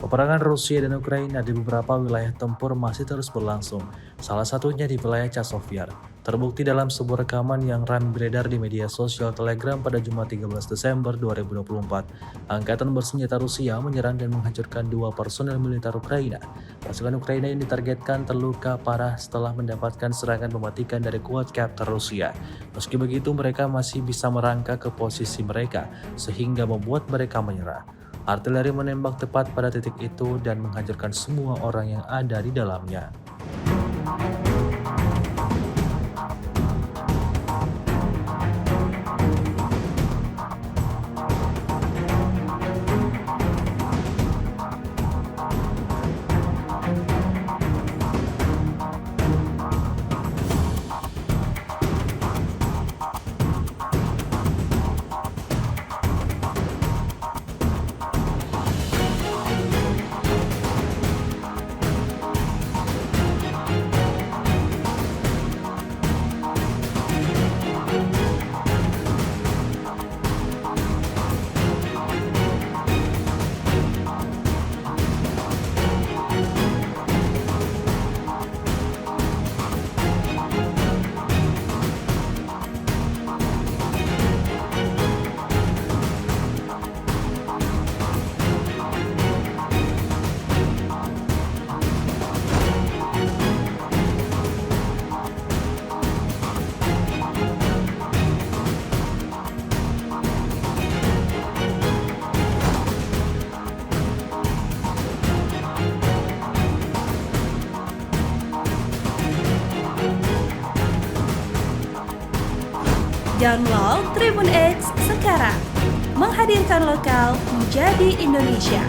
Peperangan Rusia dan Ukraina di beberapa wilayah tempur masih terus berlangsung, salah satunya di wilayah Chasiv. Terbukti dalam sebuah rekaman yang ramai beredar di media sosial Telegram pada Jumat 13 Desember 2024. Angkatan bersenjata Rusia menyerang dan menghancurkan dua personel militer Ukraina. Pasukan Ukraina yang ditargetkan terluka parah setelah mendapatkan serangan mematikan dari kuat Captain Rusia. Meski begitu, mereka masih bisa merangkak ke posisi mereka, sehingga membuat mereka menyerah. Artileri menembak tepat pada titik itu dan menghancurkan semua orang yang ada di dalamnya. Download Tribun X sekarang, menghadirkan lokal menjadi Indonesia.